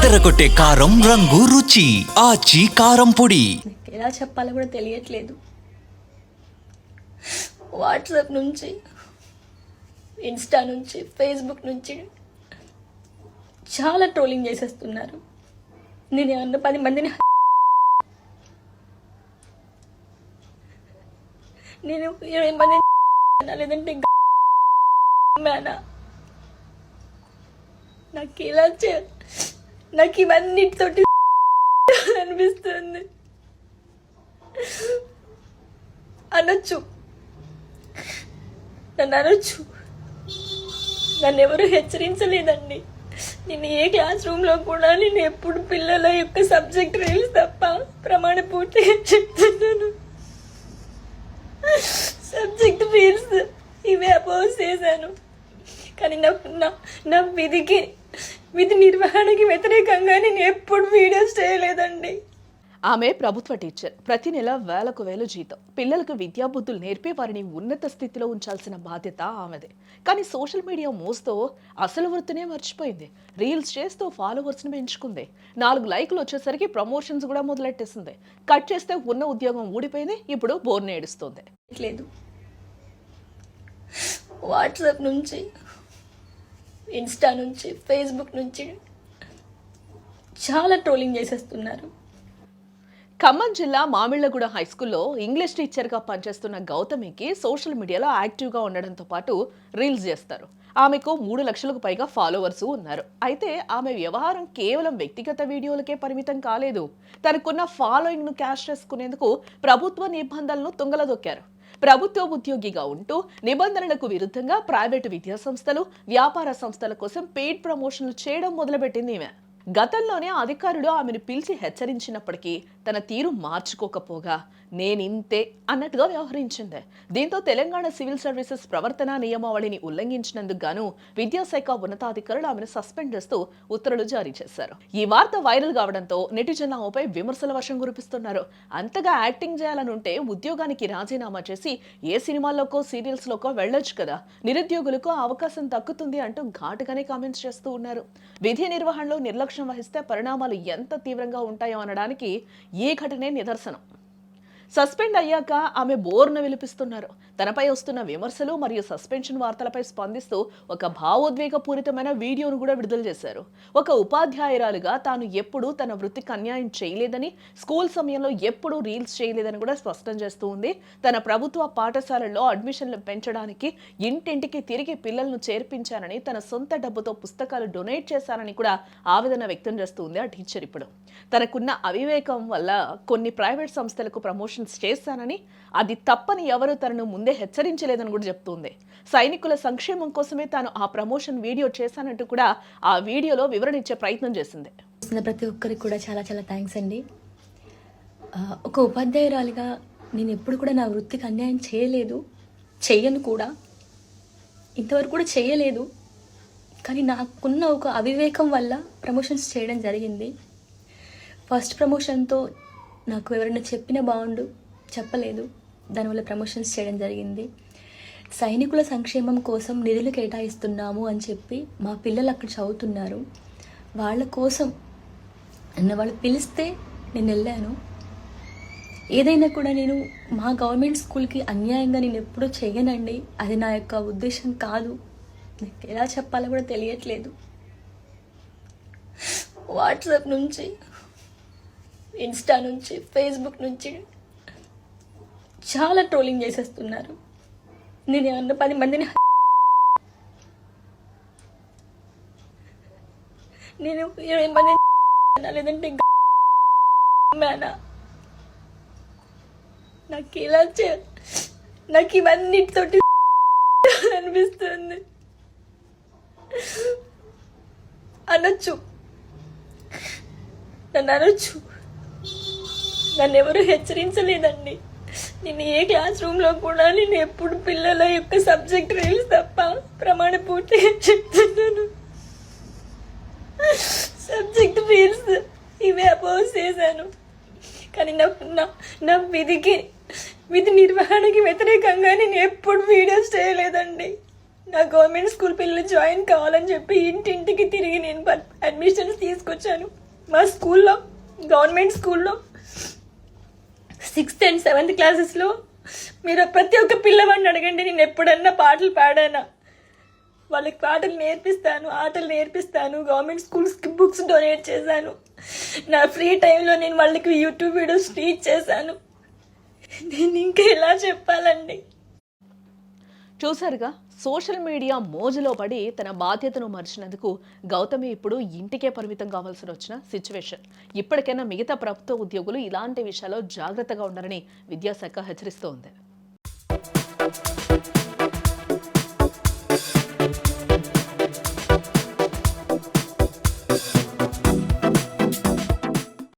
అదరగొట్టే కారం రంగు రుచి ఆచి కారం పొడి. ఎలా చెప్పాలో కూడా తెలియట్లేదు. వాట్సాప్ నుంచి, ఇన్స్టా నుంచి, ఫేస్బుక్ నుంచి చాలా ట్రోలింగ్ చేసేస్తున్నారు. నేను ఏమన్నా 10 మందిని నేను 20 మందిని లేదంటే నాకు ఇవన్నిటితోటి అనిపిస్తుంది. అనొచ్చు, నన్ను ఎవరు హెచ్చరించలేదండి. నేను ఏ క్లాస్ రూమ్లో కూడా నేను ఎప్పుడు పిల్లల యొక్క సబ్జెక్ట్ రీల్స్ తప్ప ప్రమాణ పూర్తిగా చెప్తున్నాను. సబ్జెక్ట్ రీల్స్ ఇవే అపోజ్ చేశాను. కానీ నా విధి నిర్వహణకి వ్యతిరేకంగా నేను ఎప్పుడు వీడియోస్ చేయలేదండి. ఆమె ప్రభుత్వ టీచర్. ప్రతి నెల వేలకు వేలు జీతం. పిల్లలకు విద్యాబుద్ధులు నేర్పి వారిని ఉన్నత స్థితిలో ఉంచాల్సిన బాధ్యత ఆమెదే. కానీ సోషల్ మీడియా మోస్తో అసలు వృత్తినే మర్చిపోయింది. రీల్స్ చేస్తూ ఫాలోవర్స్ని పెంచుకుంది. 4 లైకులు వచ్చేసరికి ప్రమోషన్స్ కూడా మొదలెట్టేసింది. కట్ చేస్తే ఉన్న ఉద్యోగం ఊడిపోయింది. ఇప్పుడు బోర్ని ఏడుస్తుంది. లేదు, వాట్సాప్ నుంచి, ఇన్స్టా నుంచి, ఫేస్బుక్ నుంచి చాలా ట్రోలింగ్ చేసేస్తున్నారు. ఖమ్మం జిల్లా మామిళ్లగూడ హైస్కూల్లో ఇంగ్లీష్ టీచర్గా పనిచేస్తున్న గౌతమికి సోషల్ మీడియాలో యాక్టివ్గా ఉండడంతో పాటు రీల్స్ చేస్తారు. ఆమెకు 3 లక్షలకు పైగా ఫాలోవర్స్ ఉన్నారు. అయితే ఆమె వ్యవహారం కేవలం వ్యక్తిగత వీడియోలకే పరిమితం కాలేదు. తనకున్న ఫాలోయింగ్ను క్యాష్ చేసుకునేందుకు ప్రభుత్వ నిబంధనలను తుంగలదొక్కారు. ప్రభుత్వ ఉద్యోగిగా ఉంటూ నిబంధనలకు విరుద్ధంగా ప్రైవేటు విద్యా సంస్థలు, వ్యాపార సంస్థల కోసం పెయిడ్ ప్రమోషన్లు చేయడం మొదలుపెట్టింది ఈమె. గతంలోనే అధికారులు ఆమెను పిలిచి హెచ్చరించినప్పటికీ తన తీరు మార్చుకోకపోగా నేనింతే అన్నట్టుగా వ్యవహరించింది. దీంతో తెలంగాణ సివిల్ సర్వీసెస్ ప్రవర్తన నియమావళిని ఉల్లంఘించినందుకు గాను విద్యాశాఖ ఉన్నతాధికారులు ఆమెను సస్పెండ్ చేస్తూ ఉత్తర్వులు జారీ చేశారు. ఈ వార్త వైరల్ కావడంతో నెటిజన్లు ఆమెపై విమర్శల వర్షం కురిపిస్తున్నారు. అంతగా యాక్టింగ్ చేయాలనుంటే ఉద్యోగానికి రాజీనామా చేసి ఏ సినిమాల్లోకో సీరియల్స్లోకో వెళ్ళొచ్చు కదా, నిరుద్యోగులకు అవకాశం దక్కుతుంది అంటూ ఘాటుగానే కామెంట్స్ చేస్తూ ఉన్నారు. విధి నిర్వహణలో నిర్లక్ష్యం వహిస్తే పరిణామాలు ఎంత తీవ్రంగా ఉంటాయో అనడానికి ఈ ఘటనే నిదర్శనం. సస్పెండ్ అయ్యాక ఆమె బోర్ను విలిపిస్తున్నారు. తనపై వస్తున్న విమర్శలు మరియు సస్పెన్షన్ వార్తలపై స్పందిస్తూ ఒక భావోద్వేగపూరితమైన వీడియోను కూడా విడుదల చేశారు. ఒక ఉపాధ్యాయురాలుగా తాను ఎప్పుడూ తన వృత్తికి అన్యాయం చేయలేదని, స్కూల్ సమయంలో ఎప్పుడూ రీల్స్ చేయలేదని కూడా స్పష్టం చేస్తూ ఉంది. తన ప్రభుత్వ పాఠశాలల్లో అడ్మిషన్లు పెంచడానికి ఇంటింటికి తిరిగి పిల్లలను చేర్పించానని, తన సొంత డబ్బుతో పుస్తకాలు డొనేట్ చేశానని కూడా ఆవేదన వ్యక్తం చేస్తూ ఉంది ఆ టీచర్. ఇప్పుడు తనకున్న అవివేకం వల్ల కొన్ని ప్రైవేట్ సంస్థలకు ప్రమోషన్స్ చేశానని, అది తప్పని ఎవరు తనను ముందే హెచ్చరించలేదని కూడా చెప్తుంది. సైనికుల సంక్షేమం కోసమే తాను ఆ ప్రమోషన్ వీడియో చేశానంటూ కూడా ఆ వీడియోలో వివరణ ఇచ్చే ప్రయత్నం చేసింది. ప్రతి ఒక్కరికి కూడా చాలా చాలా థ్యాంక్స్ అండి. ఒక ఉపాధ్యాయురాలిగా నేను ఎప్పుడు కూడా నా వృత్తికి అన్యాయం చేయలేదు, చెయ్యను కూడా, ఇంతవరకు కూడా చేయలేదు. కానీ నాకున్న ఒక అవివేకం వల్ల ప్రమోషన్స్ చేయడం జరిగింది. ఫస్ట్ ప్రమోషన్తో నాకు ఎవరైనా చెప్పిన బాగుండు, చెప్పలేదు, దానివల్ల ప్రమోషన్స్ చేయడం జరిగింది. సైనికుల సంక్షేమం కోసం నిధులు కేటాయిస్తున్నాము అని చెప్పి మా పిల్లలు అక్కడ చదువుతున్నారు. వాళ్ళ కోసం వాళ్ళు పిలిస్తే నేను వెళ్ళాను. ఏదైనా కూడా నేను మా గవర్నమెంట్ స్కూల్కి అన్యాయంగా నేను ఎప్పుడూ చేయనండి. అది నా యొక్క ఉద్దేశం కాదు. నాకు ఎలా చెప్పాలో కూడా తెలియట్లేదు. వాట్సాప్ నుంచి, ఇన్స్టా నుంచి, ఫేస్బుక్ నుంచి చాలా ట్రోలింగ్ చేసేస్తున్నారు. నేను ఏమన్నా 10 మందిని నేను 20 మందిని లేదంటే నాకు ఇవన్నిటితోటి అనిపిస్తుంది. అనొచ్చు, నన్ను ఎవరు హెచ్చరించలేదండి. నేను ఏ క్లాస్ రూమ్లో కూడా నేను ఎప్పుడు పిల్లల యొక్క సబ్జెక్ట్ రీల్స్ తప్ప ప్రమాణ పూర్తిగా చెప్తున్నాను. సబ్జెక్ట్ రీల్స్ ఇవే అపోజ్ చేశాను. కానీ నా విధి నిర్వహణకి వ్యతిరేకంగా నేను ఎప్పుడు వీడియోస్ చేయలేదండి. నా గవర్నమెంట్ స్కూల్ పిల్లలు జాయిన్ కావాలని చెప్పి ఇంటింటికి తిరిగి నేను అడ్మిషన్స్ తీసుకొచ్చాను. మా స్కూల్లో, గవర్నమెంట్ స్కూల్లో 6th and 7th క్లాసెస్లో మీరు ప్రతి ఒక్క పిల్లవాడిని అడగండి, నేను ఎప్పుడన్నా పాటలు పాడానా. వాళ్ళకి పాటలు నేర్పిస్తాను, ఆటలు నేర్పిస్తాను, గవర్నమెంట్ స్కూల్స్కి బుక్స్ డొనేట్ చేశాను. నా ఫ్రీ టైంలో నేను వాళ్ళకి యూట్యూబ్ వీడియోస్ టీచ్ చేశాను. నేను ఇంకా ఎలా చెప్పాలండి? చూసారుగా, సోషల్ మీడియా మోజులో పడి తన బాధ్యతను మర్చినందుకు గౌతమి ఇప్పుడు ఇంటికే పరిమితం కావాల్సి వచ్చిన సిచ్యువేషన్. ఇప్పటికైనా మిగతా ప్రభుత్వ ఉద్యోగులు ఇలాంటి విషయాల్లో జాగ్రత్తగా ఉండాలని విద్యాశాఖ హెచ్చరిస్తోంది.